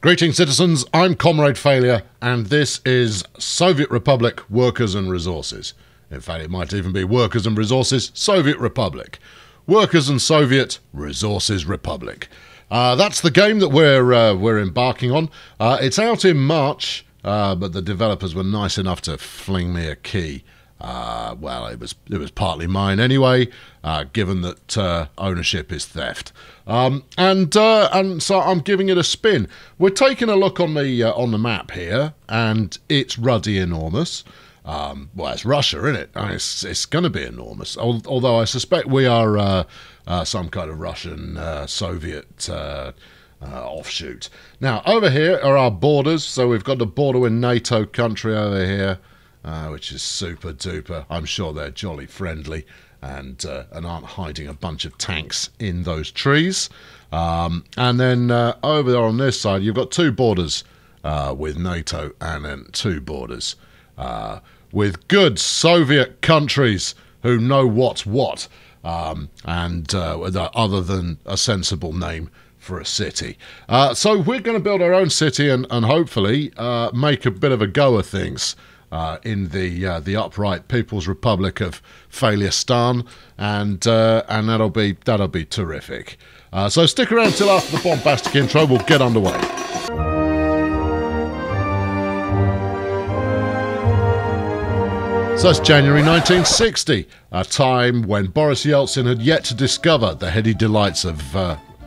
Greetings, citizens. I'm Comrade Failure, and this is Soviet Republic Workers and Resources. In fact, it might even be Workers and Resources Soviet Republic. Workers and Soviet Resources Republic. That's the game that we're embarking on. It's out in March, but the developers were nice enough to fling me a key. Well, it was partly mine anyway, given that ownership is theft, and so I'm giving it a spin. We're taking a look on the map here, and it's ruddy enormous. Well, it's Russia, isn't it? I mean, it's going to be enormous. Although I suspect we are some kind of Russian Soviet offshoot. Now, over here are our borders. So we've got the border with NATO country over here. Which is super duper. I'm sure they're jolly friendly and aren't hiding a bunch of tanks in those trees. And then over there on this side, you've got two borders with NATO, and then two borders with good Soviet countries who know what's what, and other than a sensible name for a city. So we're going to build our own city and hopefully make a bit of a go of things. In the upright People's Republic of Failurestan, and that'll be terrific. So stick around till after the bombastic intro. We'll get underway. So it's January 1960, a time when Boris Yeltsin had yet to discover the heady delights of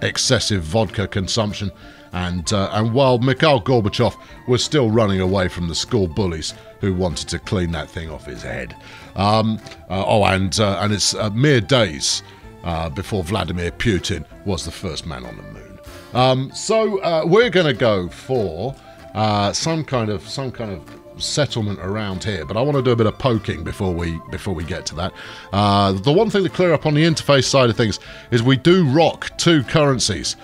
excessive vodka consumption. And while Mikhail Gorbachev was still running away from the school bullies who wanted to clean that thing off his head. And it's mere days before Vladimir Putin was the first man on the moon. So we're going to go for some kind of settlement around here, but I want to do a bit of poking before we get to that. The one thing to clear up on the interface side of things is we do rock two currencies.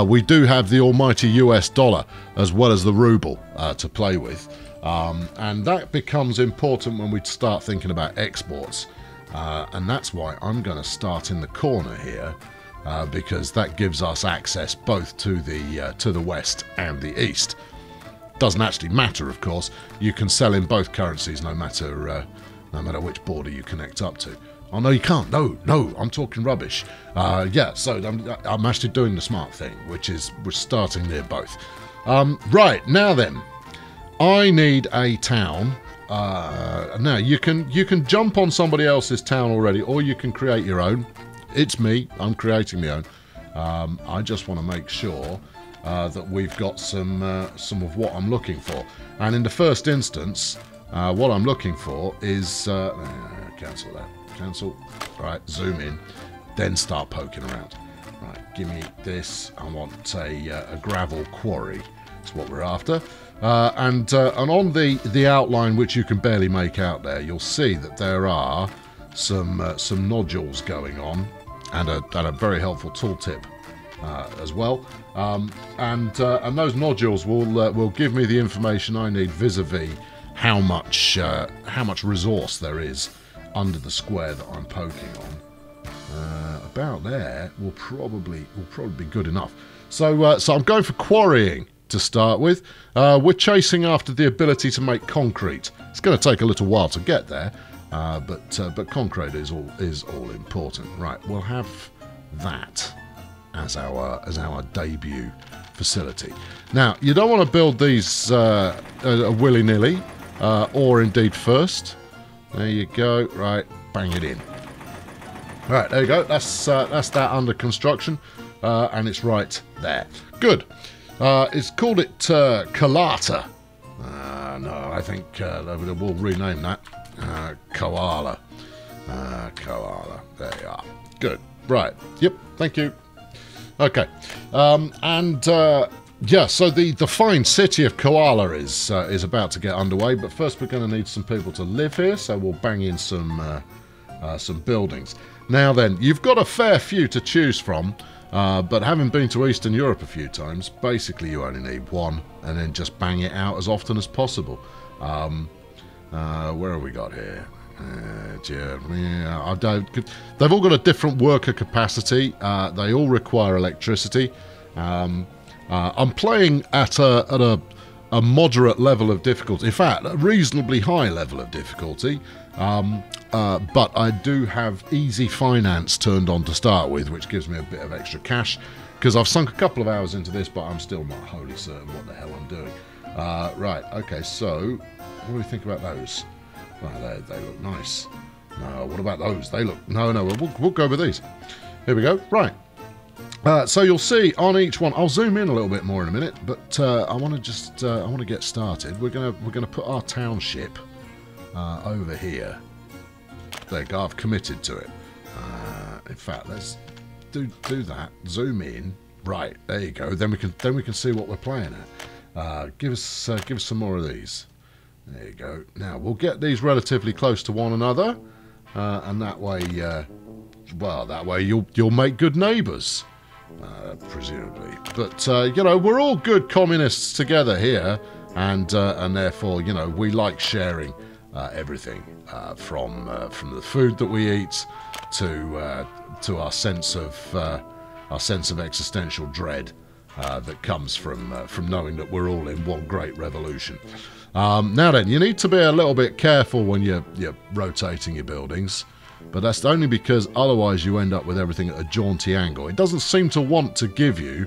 We do have the almighty US dollar as well as the ruble to play with. And that becomes important when we start thinking about exports. And that's why I'm going to start in the corner here, because that gives us access both to the west and the east. Doesn't actually matter, of course. You can sell in both currencies no matter which border you connect up to. Oh, no, you can't. No, I'm talking rubbish. Yeah, so I'm actually doing the smart thing, which is we're starting near both. Right, now then, I need a town. Now, you can jump on somebody else's town already, or you can create your own. It's me. I'm creating my own. I just want to make sure that we've got some of what I'm looking for. And in the first instance, what I'm looking for is... cancel that. Cancel. Right, zoom in, then start poking around. Right, give me this. I want a gravel quarry. That's what we're after. And on the outline, which you can barely make out there, you'll see that there are some nodules going on, and a very helpful tooltip as well. And those nodules will give me the information I need vis-a-vis how much resource there is under the square that I'm poking on. About there will probably be good enough. So I'm going for quarrying to start with. We're chasing after the ability to make concrete. It's going to take a little while to get there, but concrete is all important. Right, we'll have that as our debut facility. Now, you don't want to build these willy-nilly, or indeed first. There you go. Right, bang it in. Right, there you go. That's that under construction, and it's right there. Good. It's called it Kalata. No, I think we'll rename that Koala. Koala. There you are. Good. Right. Yep. Thank you. Okay. Yeah, so the fine city of Koala is about to get underway, but first we're going to need some people to live here, so we'll bang in some buildings. Now then, you've got a fair few to choose from, but having been to Eastern Europe a few times, basically you only need one, and then just bang it out as often as possible. Where have we got here? They've all got a different worker capacity. They all require electricity. I'm playing at a moderate level of difficulty. In fact, a reasonably high level of difficulty. But I do have easy finance turned on to start with, which gives me a bit of extra cash, because I've sunk a couple of hours into this, but I'm still not wholly certain what the hell I'm doing. Right, okay, so what do we think about those? Right, they look nice. No, what about those? They look... No, we'll go with these. Here we go. Right. So you'll see on each one... I'll zoom in a little bit more in a minute, but I want to just... I want to get started. We're gonna put our township over here. There you go. I've committed to it. In fact, let's do that. Zoom in. Right, there you go. Then we can see what we're playing at. Give us some more of these. There you go. Now we'll get these relatively close to one another, and that way, well, that way you'll make good neighbours, presumably. But you know, we're all good communists together here, and therefore, you know, we like sharing everything from the food that we eat to our sense of existential dread that comes from knowing that we're all in one great revolution. Now then, you need to be a little bit careful when you're rotating your buildings, but that's only because otherwise you end up with everything at a jaunty angle. It doesn't seem to want to give you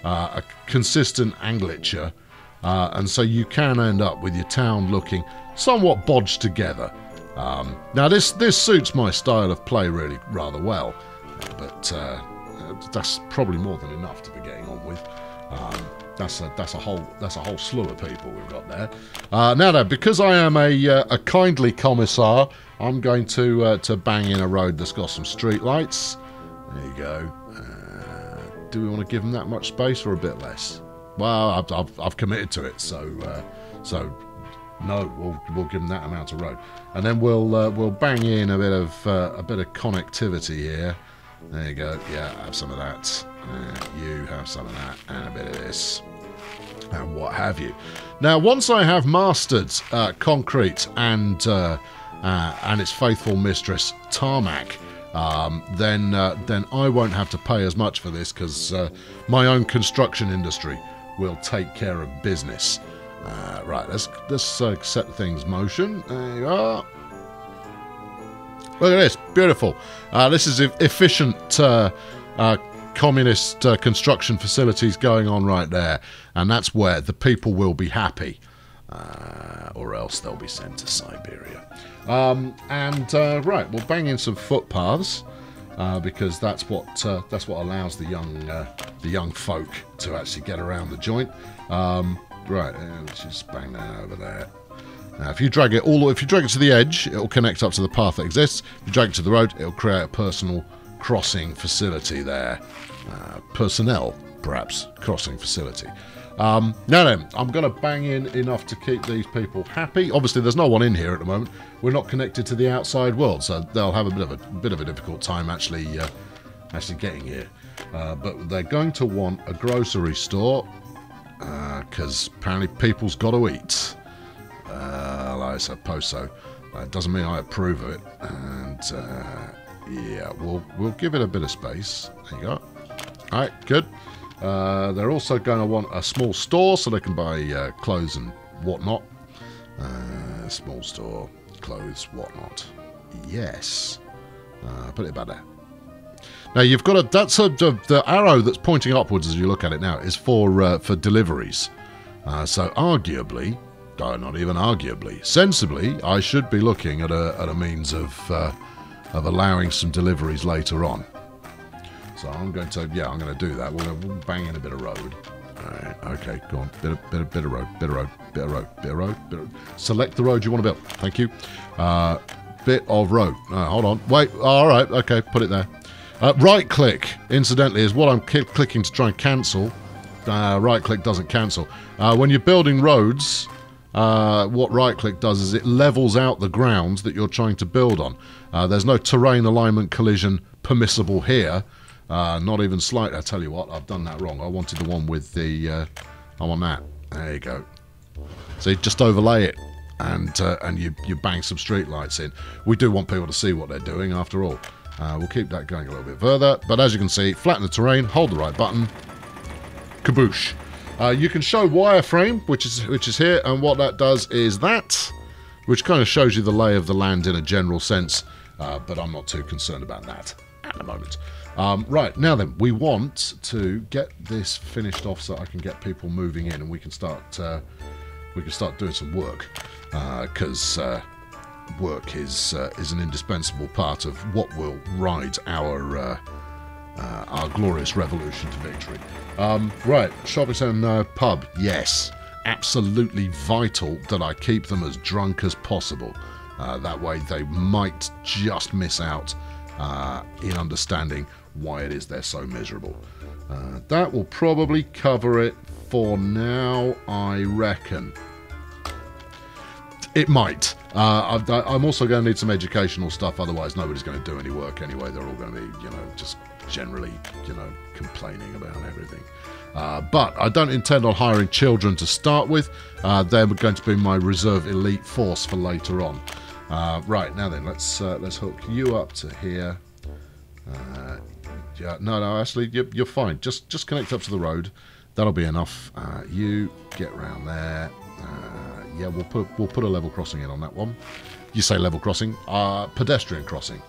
a consistent angulature, and so you can end up with your town looking somewhat bodged together. Now this suits my style of play really rather well, but that's probably more than enough to be getting on with. That's a whole slew of people we've got there. Now then, because I am a kindly commissar, I'm going to bang in a road that's got some street lights. There you go. Do we want to give them that much space or a bit less? Well, I've committed to it, so no, we'll give them that amount of road, and then we'll bang in a bit of connectivity here. There you go. Yeah, have some of that. You have some of that, and a bit of this, and what have you. Now, once I have mastered concrete and its faithful mistress, tarmac, then I won't have to pay as much for this, because my own construction industry will take care of business. Right, let's set things motion. There you are. Look at this, beautiful. This is efficient communist construction facilities going on right there, and that's where the people will be happy, or else they'll be sent to Siberia. Right, we'll bang in some footpaths, because that's what allows the young folk to actually get around the joint. Right, let's just bang that over there. Now, if you drag it to the edge, it'll connect up to the path that exists. If you drag it to the road, it'll create a personal crossing facility there. Personnel, perhaps, crossing facility. Now then, I'm going to bang in enough to keep these people happy. Obviously, there's no one in here at the moment. We're not connected to the outside world, so they'll have a bit of a difficult time actually getting here. But they're going to want a grocery store, because apparently people's got to eat. I suppose so. It doesn't mean I approve of it. And yeah, we'll give it a bit of space. There you go. All right, good. They're also going to want a small store so they can buy clothes and whatnot. Small store, clothes, whatnot. Yes. Put it about there. Now you've got the arrow that's pointing upwards as you look at it now is for deliveries. So arguably, not even arguably, sensibly, I should be looking at a means of allowing some deliveries later on. So I'm going to do that. We'll bang in a bit of road. All right, okay, go on. Bit of road. Select the road you want to build. Thank you. Bit of road. Hold on. Wait. All right. Okay, put it there. Right click, incidentally, is what I'm clicking to try and cancel. Right click doesn't cancel. When you're building roads, what right click does is it levels out the ground that you're trying to build on. There's no terrain alignment collision permissible here. Not even slight. I tell you what, I've done that wrong. I wanted the one with the I want that. There you go. So you just overlay it, and you bang some street lights in. We do want people to see what they're doing after all. We'll keep that going a little bit further, but as you can see, flatten the terrain, hold the right button, kaboosh. You can show wireframe, which is here, and what that does is that, which kind of shows you the lay of the land in a general sense, but I'm not too concerned about that at the moment. Right, now then, we want to get this finished off so I can get people moving in, and we can start doing some work, because work is an indispensable part of what will ride our glorious revolution to victory. Right, shopping centre, pub, yes. Absolutely vital that I keep them as drunk as possible. That way they might just miss out in understanding why it is they're so miserable. That will probably cover it for now, I reckon. It might. I'm also going to need some educational stuff, otherwise nobody's going to do any work anyway. They're all going to be, just generally, complaining about everything. But I don't intend on hiring children to start with. They're going to be my reserve elite force for later on. Right, now then, let's hook you up to here. Yeah, no, actually, you're fine. Just connect up to the road. That'll be enough. You get round there. Yeah, we'll put a level crossing in on that one. You say level crossing. Pedestrian crossing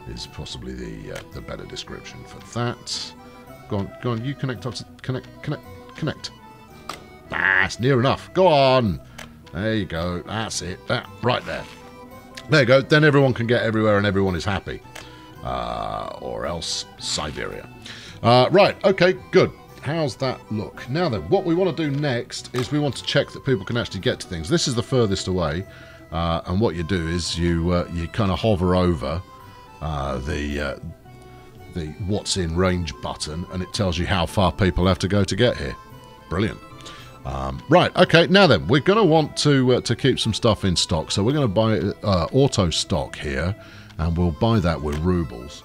is possibly the better description for that. Go on. You connect up to connect. That's near enough. Go on. There you go. That's it. Right there. There you go. Then everyone can get everywhere and everyone is happy. Or else Siberia. Right. Okay. Good. How's that look? Now then, what we want to do next is we want to check that people can actually get to things. This is the furthest away, and what you do is you kind of hover over the what's in range button, and it tells you how far people have to go to get here. Brilliant. Right, okay, now then, we're going to want to keep some stuff in stock, so we're going to buy auto stock here, and we'll buy that with rubles.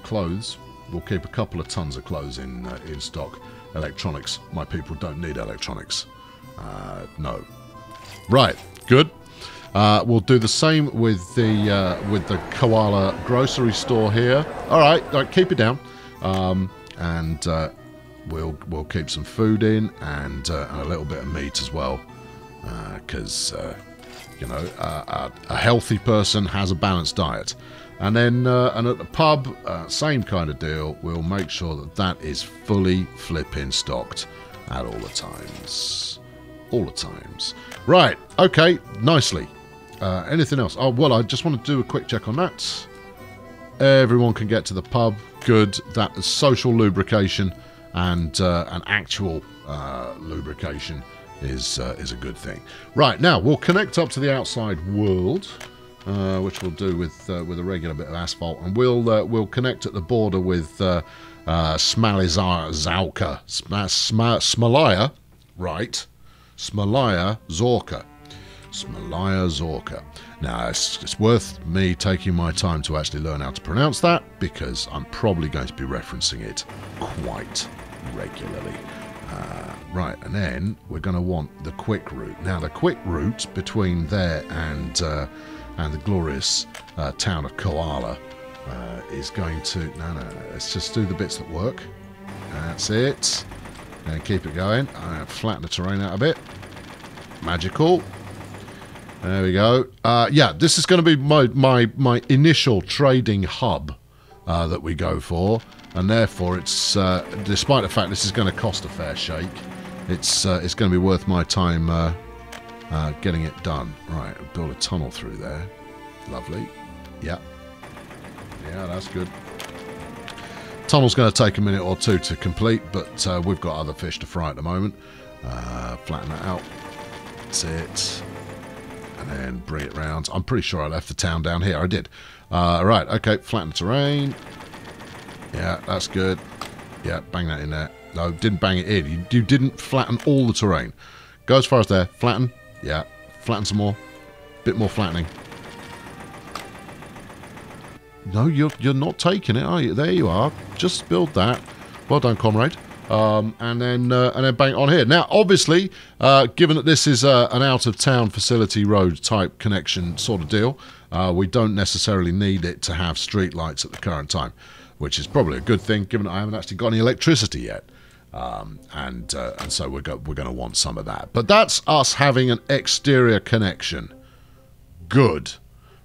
Clothes. We'll keep a couple of tons of clothes in stock. Electronics. My people don't need electronics. No. Right. Good. We'll do the same with the koala grocery store here. All right. Keep it down. And we'll keep some food in and a little bit of meat as well, because a healthy person has a balanced diet. And then and at the pub, same kind of deal. We'll make sure that is fully flipping stocked at all the times. All the times. Right, okay, nicely. Anything else? Oh, well, I just want to do a quick check on that. Everyone can get to the pub. Good. That is social lubrication and an actual lubrication is a good thing. Right, now we'll connect up to the outside world. Which we'll do with a regular bit of asphalt, and we'll connect at the border with Smalizar Zauka, Smalaya, right? Smalaya Zorka, Smalaya Zorka. Now it's worth me taking my time to actually learn how to pronounce that, because I'm probably going to be referencing it quite regularly. Right, and then we're going to want the quick route. Now the quick route between there and the glorious town of Koala is going to... No, let's just do the bits that work. That's it. And keep it going. Flatten the terrain out a bit. Magical. There we go. Yeah, this is going to be my initial trading hub that we go for. And therefore, it's despite the fact this is going to cost a fair shake, it's going to be worth my time getting it done. Right, build a tunnel through there. Lovely. Yeah, that's good. Tunnel's going to take a minute or two to complete, but we've got other fish to fry at the moment. Flatten that out. That's it. And then bring it round. I'm pretty sure I left the town down here. I did. Right, okay, flatten the terrain. Yeah, that's good. Yeah, bang that in there. No, didn't bang it in. You didn't flatten all the terrain. Go as far as there. Flatten. Yeah, flatten some more. Bit more flattening. No, you're not taking it, are you? There you are. Just build that. Well done, comrade. And then bang it on here. Now, obviously, given that this is an out-of-town facility road type connection sort of deal, we don't necessarily need it to have street lights at the current time, which is probably a good thing, given that I haven't actually got any electricity yet. And so we're going to want some of that. But that's us having an exterior connection. Good.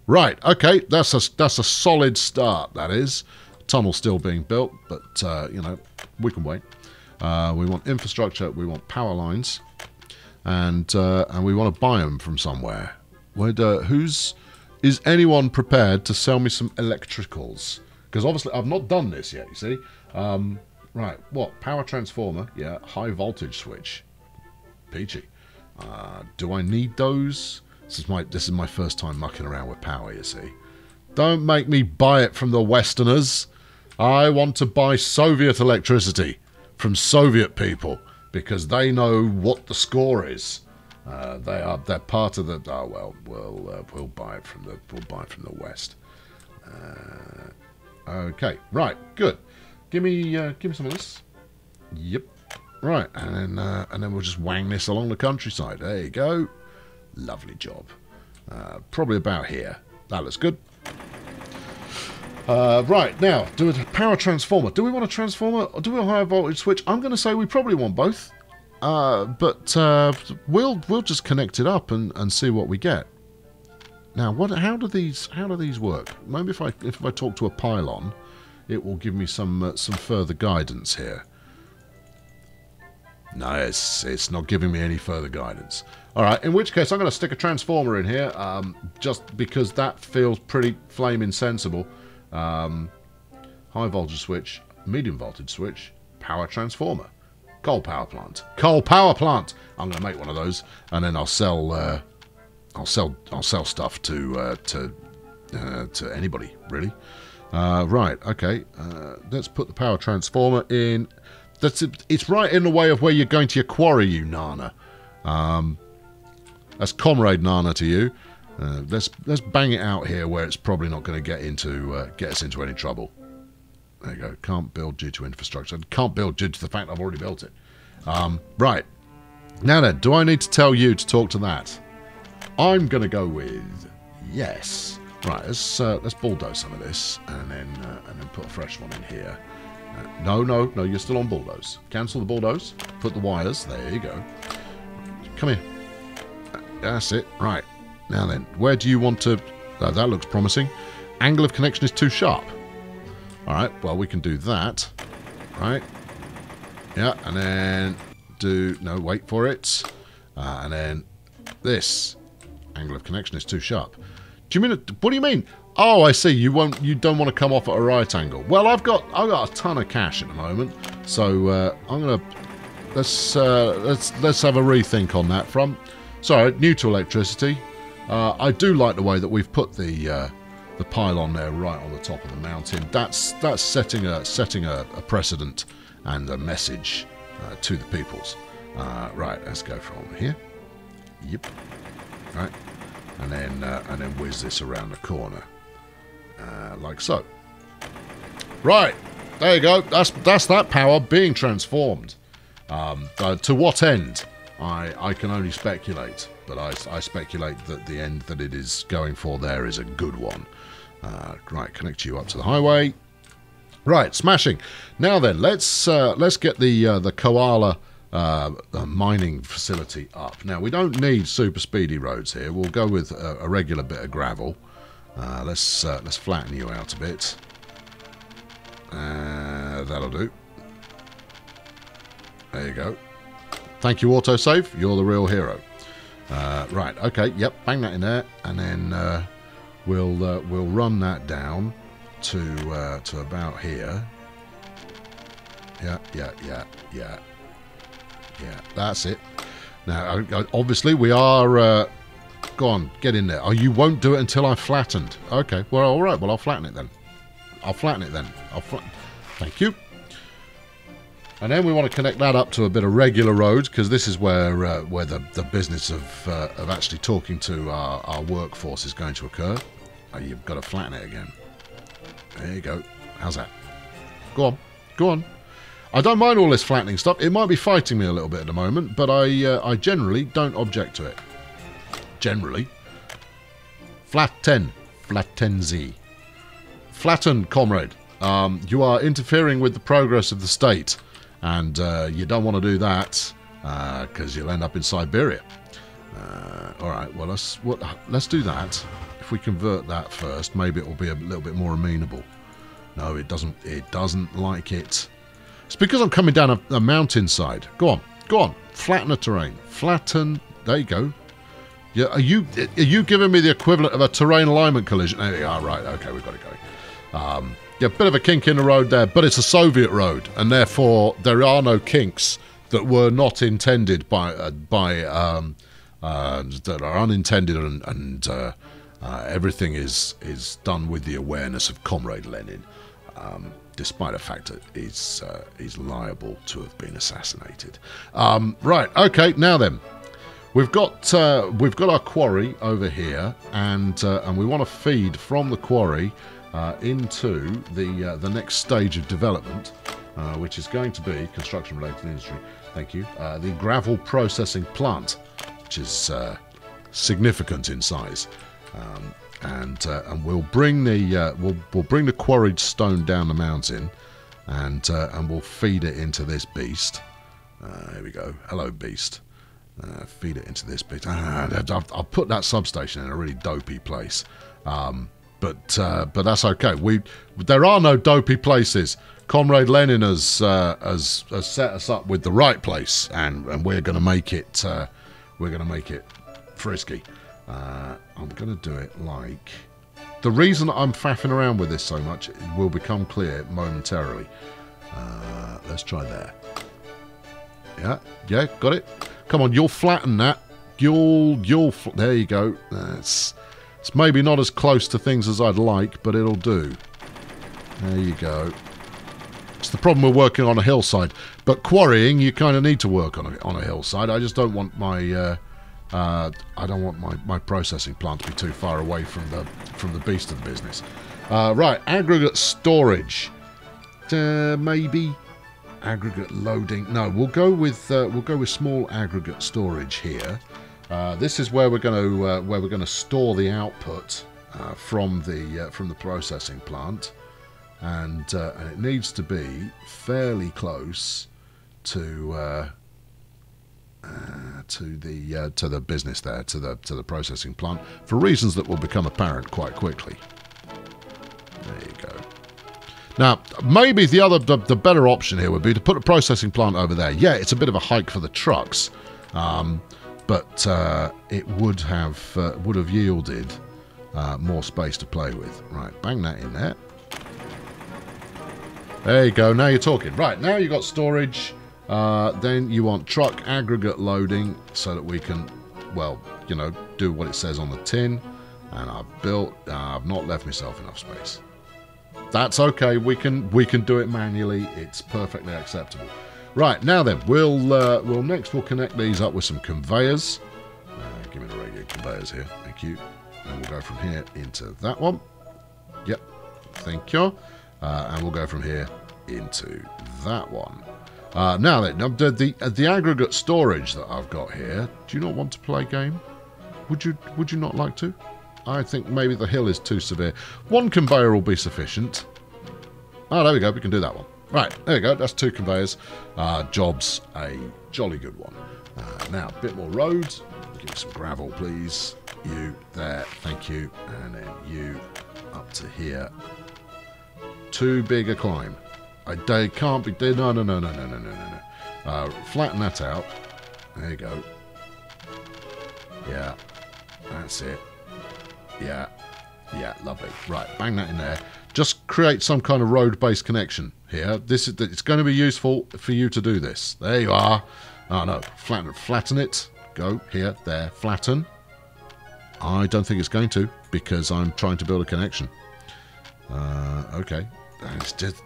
Right, okay, that's a solid start, that is. Tunnel still being built, but, you know, we can wait. We want infrastructure, we want power lines, and we want to buy them from somewhere. Is anyone prepared to sell me some electricals? Because obviously I've not done this yet, you see. Right, what? Power transformer, yeah, high voltage switch. Peachy. Do I need those? This is my first time mucking around with power, you see. Don't make me buy it from the Westerners. I want to buy Soviet electricity from Soviet people because they know what the score is. They're part of the. Oh well, we'll buy it from the West. Okay, right, good. Give me some of this. Yep. Right, and then we'll just wang this along the countryside. There you go. Lovely job. Probably about here. That looks good. Right, now, do a power transformer. Do we want a transformer or do we want a higher voltage switch? I'm going to say we probably want both. But we'll just connect it up and see what we get. Now, how do these work? Maybe if I talk to a pylon, it will give me some further guidance here. No, it's not giving me any further guidance. All right, in which case I'm going to stick a transformer in here, just because that feels pretty flaming sensible. High voltage switch, medium voltage switch, power transformer, coal power plant. Coal power plant. I'm going to make one of those, and then I'll sell stuff to anybody really. Right, okay. Let's put the power transformer in. It's right in the way of where you're going to your quarry, you Nana. That's Comrade Nana to you. Let's bang it out here where it's probably not going to get us into any trouble. There you go. Can't build due to infrastructure. Can't build due to the fact I've already built it. Right. Now then, do I need to tell you to talk to that? I'm going to go with yes. Right. Let's bulldoze some of this and then put a fresh one in here. No, you're still on bulldoze. Cancel the bulldoze. Put the wires. There you go. Come here. That's it. Right. Now then, where do you want to... that looks promising. Angle of connection is too sharp. Alright, well, we can do that. Right. Yeah, and then no, wait for it. And then this. Angle of connection is too sharp. Do you mean... What do you mean? Oh, I see. You don't want to come off at a right angle. Well, I've got a ton of cash at the moment, so I'm gonna let's have a rethink on that front. Sorry, new to electricity. I do like the way that we've put the pylon there right on the top of the mountain. That's setting a precedent and a message to the peoples. Right, let's go from here. Yep. Right, and then whiz this around the corner. Like so. Right, there you go. That's that power being transformed. To what end? I can only speculate, but I speculate that the end that it is going for there is a good one. Right, connect you up to the highway. Right, smashing. Now then, let's get the koala mining facility up. Now we don't need super speedy roads here. We'll go with a regular bit of gravel. Let's flatten you out a bit. That'll do. There you go. Thank you, autosave. You're the real hero. Right. Okay. Yep. Bang that in there, and then we'll run that down to about here. Yeah. That's it. Now, obviously, we are. Go on, get in there. Oh, you won't do it until I've flattened. Okay, well, all right. Well, I'll flatten it then. Thank you. And then we want to connect that up to a bit of regular roads, because this is where the business of actually talking to our workforce is going to occur. Oh, you've got to flatten it again. There you go. How's that? Go on. I don't mind all this flattening stuff. It might be fighting me a little bit at the moment, but I generally don't object to it. Generally. Flatten Z. Flatten, comrade. You are interfering with the progress of the state, And you don't want to do that because you'll end up in Siberia. All right, well, let's do that. If we convert that first, maybe it will be a little bit more amenable. No, it doesn't. It doesn't like it. It's because I'm coming down a mountainside. Go on, go on. Flatten the terrain. Flatten. There you go. Yeah, are you giving me the equivalent of a terrain alignment collision? There you are. Right. Okay, we've got it going. Yeah, a bit of a kink in the road there, but it's a Soviet road, and therefore there are no kinks that were not intended that are unintended, and everything is done with the awareness of Comrade Lenin, despite the fact that he's liable to have been assassinated. Right, okay, now then, we've got our quarry over here, and we want to feed from the quarry into the next stage of development, which is going to be construction-related industry. Thank you. The gravel processing plant, which is significant in size, and we'll bring the quarried stone down the mountain, and we'll feed it into this beast. Here we go. Hello, beast. Feed it into this beast. I'll put that substation in a really dopey place. But that's okay. There are no dopey places. Comrade Lenin has set us up with the right place, and we're going to make it. We're going to make it frisky. I'm going to do it like. The reason I'm faffing around with this so much will become clear momentarily. Let's try there. Yeah, got it. Come on, you'll flatten that. There you go. It's maybe not as close to things as I'd like, but it'll do. There you go. It's the problem we're working on a hillside. But quarrying, you kind of need to work on a hillside. I just don't want my my processing plant to be too far away from the beast of the business. Right, aggregate storage. Maybe aggregate loading. No, we'll go with small aggregate storage here. This is where we're going to store the output from the processing plant, and it needs to be fairly close to the business there, to the processing plant, for reasons that will become apparent quite quickly. There you go. Now, maybe the better option here would be to put a processing plant over there. Yeah, it's a bit of a hike for the trucks. But it would have yielded more space to play with. Right, bang that in there. There you go. Now you're talking. Right, now you've got storage. Then you want truck aggregate loading so that we can, well, you know, do what it says on the tin. And I've not left myself enough space. That's okay. We can do it manually. It's perfectly acceptable. Right, now then, we'll connect these up with some conveyors. Give me the regular conveyors here, thank you. And we'll go from here into that one. Yep, thank you. And we'll go from here into that one. Now then, the aggregate storage that I've got here. Do you not want to play game? Would you not like to? I think maybe the hill is too severe. One conveyor will be sufficient. Oh, there we go. We can do that one. Right, there we go. That's 2 conveyors. Job's a jolly good one. Now, a bit more road. Give me some gravel, please. You there. Thank you. And then you up to here. Too big a climb. They can't be... No. Flatten that out. There you go. Yeah. That's it. Yeah, lovely. Right, bang that in there. Just create some kind of road-based connection here. It's going to be useful for you to do this. There you are. Oh no, flatten it. Go here, there, flatten. I don't think it's going to, because I'm trying to build a connection. Okay. It's just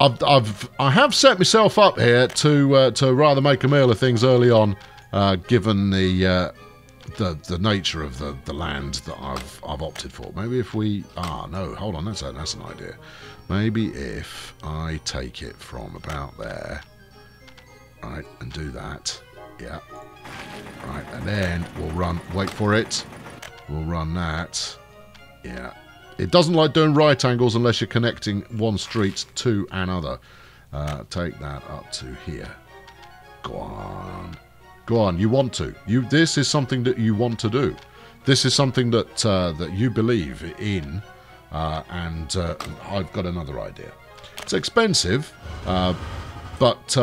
I have set myself up here to rather make a meal of things early on, given the nature of the land that I've opted for. Maybe if we... no, hold on, that's an idea. Maybe if I take it from about there, right, and do that, yeah, right, and then we'll run, wait for it, we'll run that, yeah. It doesn't like doing right angles unless you're connecting one street to another. Take that up to here. Go on. Go on, you want to. This is something that you want to do. This is something that that you believe in, and I've got another idea. It's expensive, but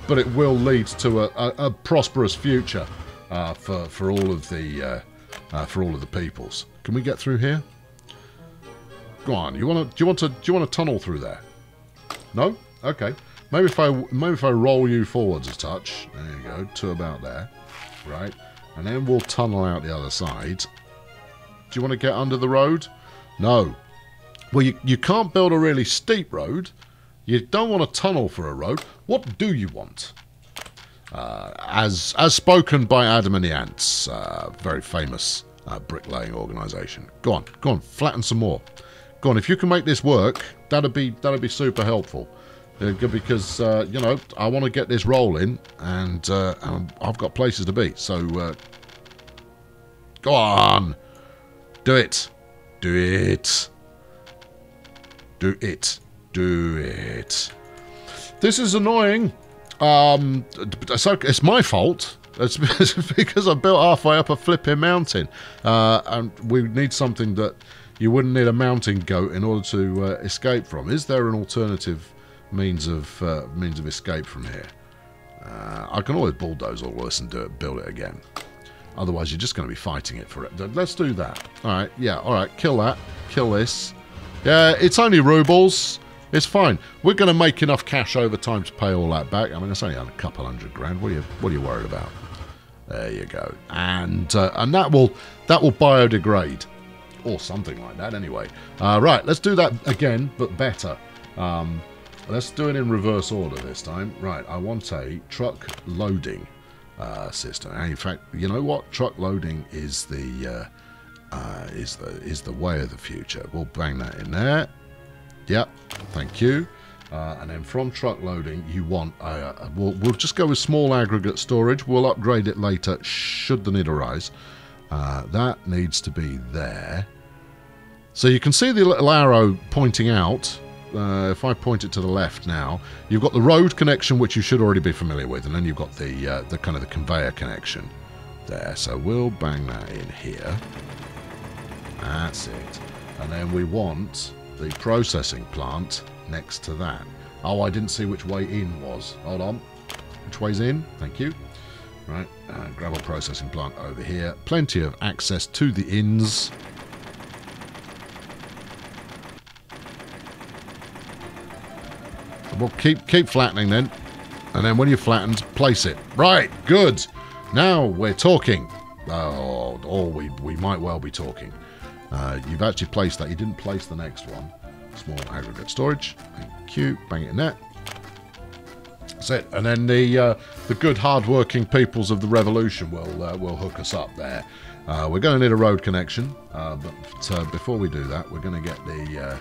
it will lead to a prosperous future for all of the peoples. Can we get through here? Go on. Do you want to tunnel through there? No? Okay. Maybe if I roll you forwards a touch. There you go. To about there. Right. And then we'll tunnel out the other side. Do you want to get under the road? No. Well, you can't build a really steep road. You don't want to tunnel for a road. What do you want? As spoken by Adam and the Ants, very famous bricklaying organisation. Go on, flatten some more. Go on, if you can make this work, that'd be super helpful. Because you know, I want to get this rolling, and I've got places to be. So go on, do it, do it, do it, do it. This is annoying. So it's my fault. It's because I built halfway up a flipping mountain, and we need something that you wouldn't need a mountain goat in order to escape from. Is there an alternative means of escape from here? I can always bulldoze all this and build it again. Otherwise, you're just going to be fighting it for it. Let's do that. All right, yeah, all right. Kill that. Kill this. Yeah, it's only rubles. It's fine. We're going to make enough cash over time to pay all that back. I mean, it's only a couple $100 grand. What are you worried about? There you go. And that will biodegrade, or something like that. Anyway, right. Let's do that again, but better. Let's do it in reverse order this time. Right. I want a truck loading system. And in fact, you know what? Truck loading is the way of the future. We'll bang that in there. Yep, thank you. And then from truck loading, you want we'll just go with small aggregate storage. We'll upgrade it later should the need arise. That needs to be there. So you can see the little arrow pointing out. If I point it to the left now, you've got the road connection, which you should already be familiar with, and then you've got the kind of the conveyor connection there. So we'll bang that in here. That's it. And then we want the processing plant next to that. Oh, I didn't see which way in was. Hold on. Which way's in? Thank you. Right. Gravel processing plant over here. Plenty of access to the inns. Well, keep flattening then. And then when you're flattened, place it. Right. Good. Now we're talking. Oh, we might well be talking. You've actually placed that. You didn't place the next one. Small aggregate storage. Thank you. Bang it in there. That's it. And then the good, hard-working peoples of the revolution will hook us up there. We're going to need a road connection, but before we do that, we're going to get the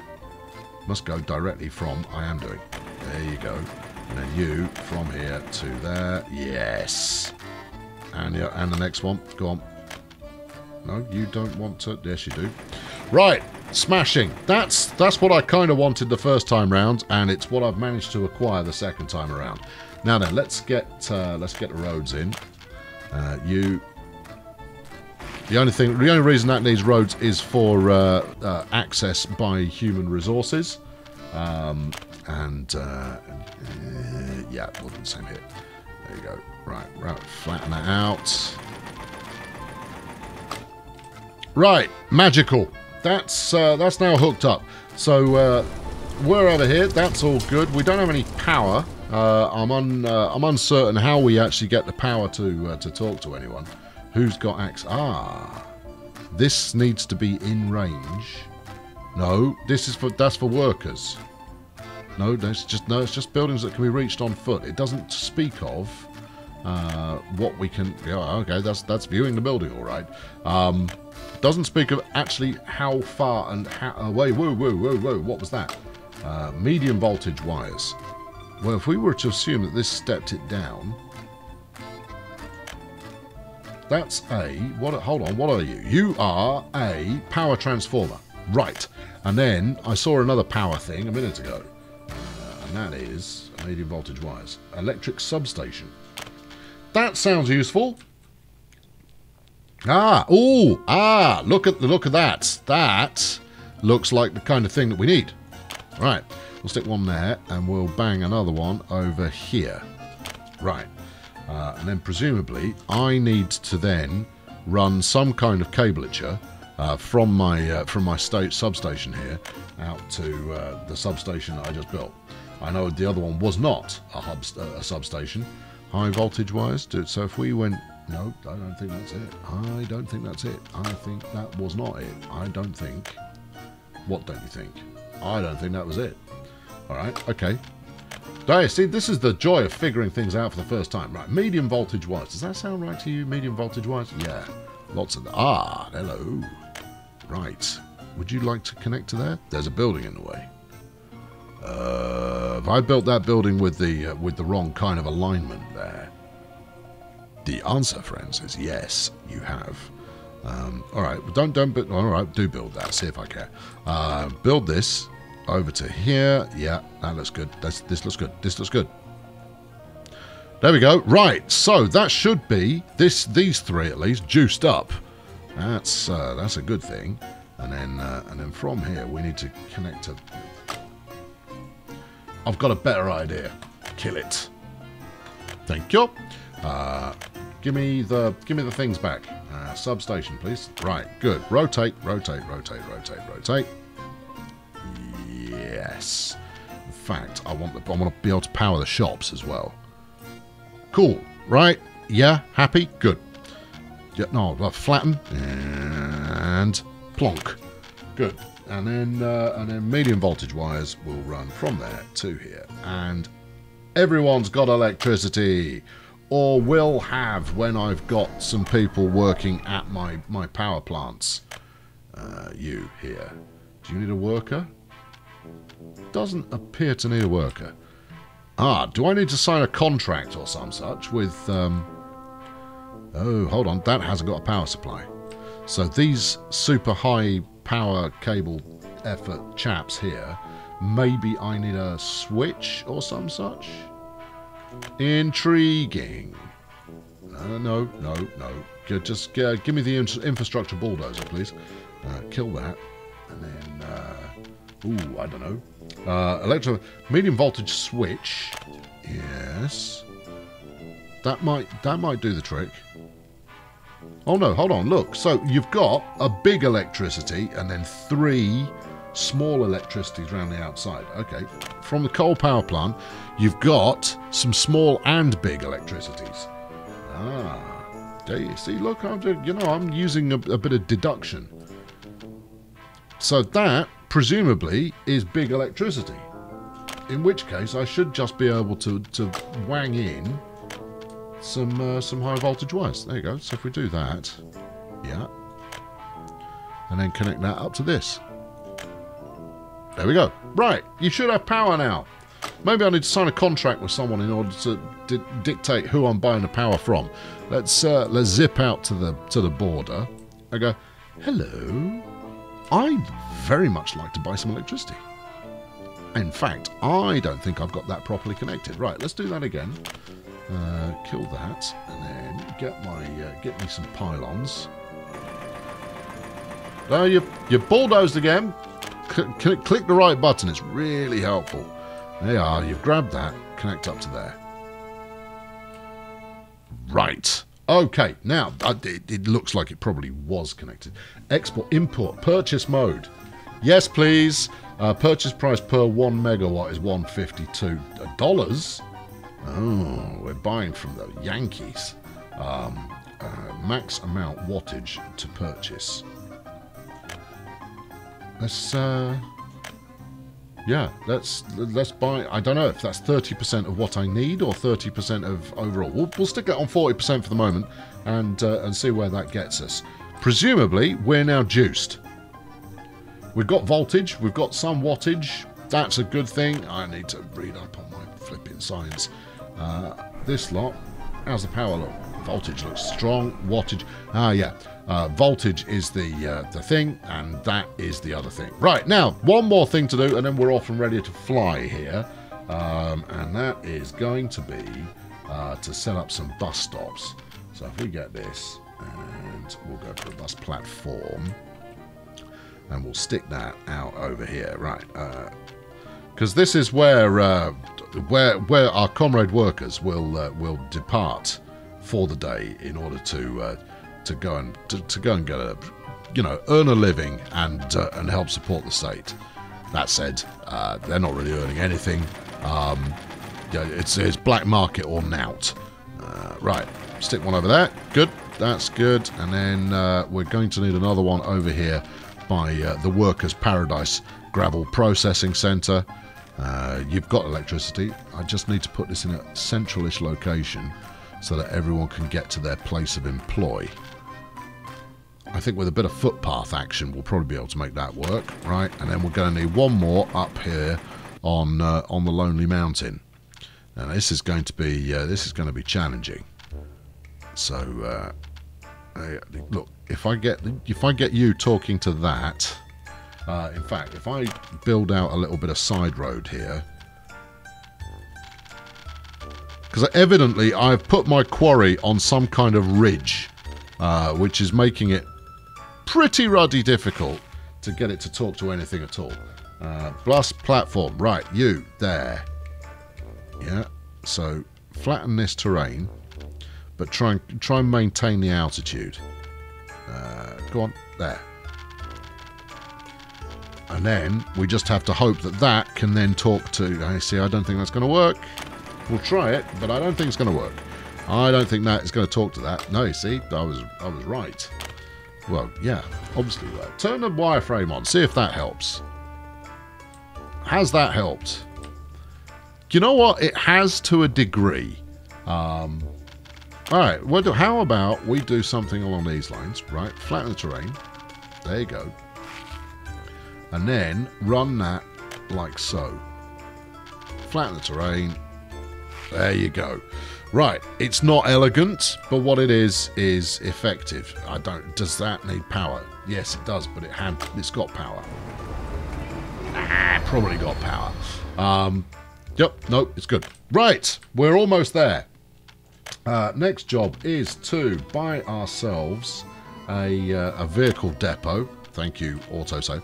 must go directly from I am doing. There you go. And then you from here to there. Yes. And the next one. Go on. No, you don't want to. Yes, you do. Right, smashing. That's what I kind of wanted the first time round, and it's what I've managed to acquire the second time around. Now then, let's get the roads in. The only reason that needs roads is for access by human resources, yeah, we'll do the same here. There you go. Right, flatten that out. Right, magical. That's now hooked up. So we're over here. That's all good. We don't have any power. I'm uncertain how we actually get the power to talk to anyone. Who's got access? This needs to be in range. No, that's for workers. No, it's just buildings that can be reached on foot. It doesn't speak of what we can. Yeah, okay, that's viewing the building, all right. Doesn't speak of actually how far and how. Wait, whoa! What was that? Medium voltage wires. Well, if we were to assume that this stepped it down, that's a what? Hold on, what are you? You are a power transformer, right? And then I saw another power thing a minute ago, and that is Medium voltage wires. Electric substation. That sounds useful. Look at that. That looks like the kind of thing that we need. Right, we'll stick one there, and we'll bang another one over here. Right, and then presumably I need to then run some kind of cablature from my substation here out to the substation that I just built. I know the other one was not a substation. High voltage wires. So if we went, no, I don't think that's it. I don't think that's it. I think that was not it. I don't think. What don't you think? I don't think that was it. All right, okay. There, see, this is the joy of figuring things out for the first time. Right, medium voltage wires. Does that sound right to you? Medium voltage wires? Yeah, lots of them. Ah, hello. Right. Would you like to connect to there? There's a building in the way. Have I built that building with the wrong kind of alignment there? The answer, friends, is yes, you have. All right, all right, do build that. See if I can. Build this over to here. Yeah, that looks good. This looks good. This looks good. There we go. Right, so that should be these three at least juiced up. That's a good thing. And then from here we need to connect to. I've got a better idea. Kill it. Thank you. Give me the things back. Substation, please. Right, good. Rotate, rotate, rotate, rotate, rotate. Yes. In fact, I want to be able to power the shops as well. Cool. Right. Yeah. Happy. Good. Yeah, no, flatten and plonk. Good. And then medium voltage wires will run from there to here. And everyone's got electricity. Or will have when I've got some people working at my power plants. You here. Do you need a worker? Doesn't appear to need a worker. Do I need to sign a contract or some such with... Oh, hold on. That hasn't got a power supply. So these super high power cable effort chaps here, maybe I need a switch or some such? Intriguing. No. Just give me the infrastructure bulldozer, please. Kill that. And then, I don't know. Medium voltage switch. Yes. That might do the trick. Oh no, hold on, look. So you've got a big electricity and then 3 small electricities around the outside. Okay. From the coal power plant, you've got some small and big electricities. There you see, look, I'm using a bit of deduction. So that, presumably, is big electricity. In which case, I should just be able to wang in some high voltage wires. There you go. So if we do that, yeah, and then connect that up to this. There we go. Right, you should have power now. Maybe I need to sign a contract with someone in order to dictate who I'm buying the power from. Let's zip out to the border. I go, hello. I'd very much like to buy some electricity. In fact, I don't think I've got that properly connected. Right, let's do that again. Kill that, and then get me some pylons. Now you're bulldozed again. Click the right button. It's really helpful. There you are. You've grabbed that. Connect up to there. Right. Okay. Now it looks like it probably was connected. Export, import, purchase mode. Yes, please. Purchase price per 1 megawatt is $152. Oh, we're buying from the Yankees. Max amount wattage to purchase. Let's buy. I don't know if that's 30% of what I need or 30% of overall. We'll stick it on 40% for the moment and see where that gets us. Presumably, we're now juiced. We've got voltage. We've got some wattage. That's a good thing. I need to read up on my flipping signs. This lot. How's the power look? Voltage looks strong. Wattage. Voltage is the thing, and that is the other thing. Right, now, one more thing to do, and then we're off and ready to fly here. And that is going to be to set up some bus stops. So if we get this, and we'll go for a bus platform, and we'll stick that out over here, right? Because this is where our comrade workers will depart for the day in order to go and get a, earn a living and help support the state. That said, they're not really earning anything. It's black market or nout. Right, stick one over there. Good, that's good. And then we're going to need another one over here by the Workers' Paradise Gravel Processing Centre. You've got electricity. I just need to put this in a centralish location so that everyone can get to their place of employ. I think with a bit of footpath action, we'll probably be able to make that work, right? And then we're going to need one more up here on the Lonely Mountain. Now this is going to be challenging. So look, if I get you talking to that, in fact, if I build out a little bit of side road here, because evidently I've put my quarry on some kind of ridge, which is making it pretty ruddy difficult to get it to talk to anything at all. Bus platform, right, you, there. Yeah, so flatten this terrain, but try and maintain the altitude. Go on, there. And then we just have to hope that that can then talk to... I see, I don't think that's going to work. We'll try it, but I don't think it's going to work. I don't think that is going to talk to that. No, you see, I was right. Well, yeah, obviously right. Turn the wireframe on, see if that helps. Has that helped? You know what? It has to a degree. Alright, well, how about we do something along these lines, right? Flatten the terrain. There you go. And then run that like so. Flatten the terrain. There you go. Right, it's not elegant, but what it is effective. Does that need power? Yes, it does, but it's got power. Probably got power. Yep, no, it's good. Right, we're almost there. Next job is to buy ourselves a vehicle depot. Thank you, autosave.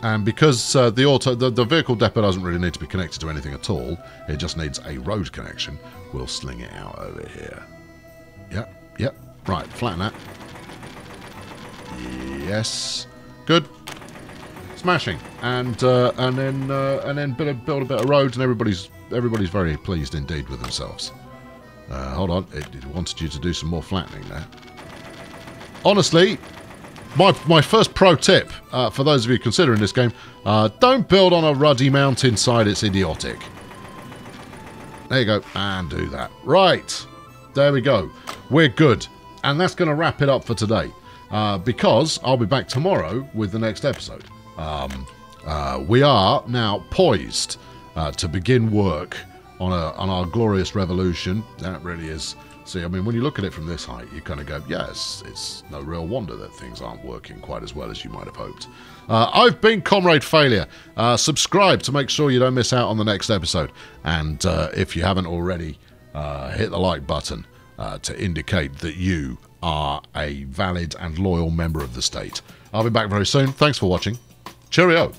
And because the vehicle depot doesn't really need to be connected to anything at all, it just needs a road connection, we'll sling it out over here. Yep. Right, flatten that. Yes. Good. Smashing. And then build a bit of roads, and everybody's very pleased indeed with themselves. Hold on, it wanted you to do some more flattening there. Honestly, my first pro tip for those of you considering this game: don't build on a ruddy mountainside. It's idiotic. There you go, and do that. Right, there we go. We're good, and that's going to wrap it up for today. Because I'll be back tomorrow with the next episode. We are now poised to begin work on our glorious revolution. That really is. See, I mean, when you look at it from this height, you kind of go, yes, it's no real wonder that things aren't working quite as well as you might have hoped. I've been Comrade Failure. Subscribe to make sure you don't miss out on the next episode. And if you haven't already, hit the like button to indicate that you are a valid and loyal member of the state. I'll be back very soon. Thanks for watching. Cheerio.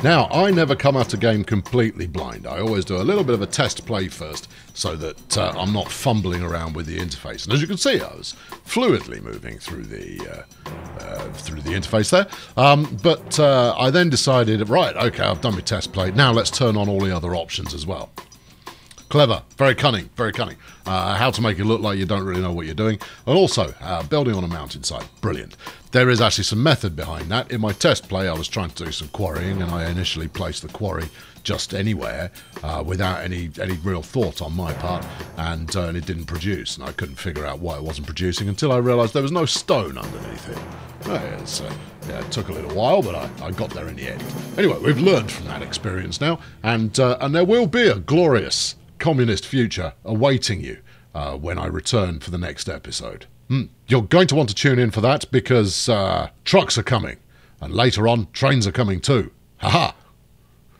Now, I never come at a game completely blind. I always do a little bit of a test play first, so that I'm not fumbling around with the interface. And as you can see, I was fluidly moving through the interface there. But I then decided, right, okay, I've done my test play. Now let's turn on all the other options as well. Clever, very cunning, very cunning. How to make it look like you don't really know what you're doing. And also, building on a mountainside, brilliant. There is actually some method behind that. In my test play, I was trying to do some quarrying, and I initially placed the quarry just anywhere without any real thought on my part, and it didn't produce, and I couldn't figure out why it wasn't producing until I realised there was no stone underneath it. Yeah, it took a little while, but I got there in the end. Anyway, we've learned from that experience now, and there will be a glorious communist future awaiting you when I return for the next episode. You're going to want to tune in for that, because trucks are coming, and later on trains are coming too. Haha!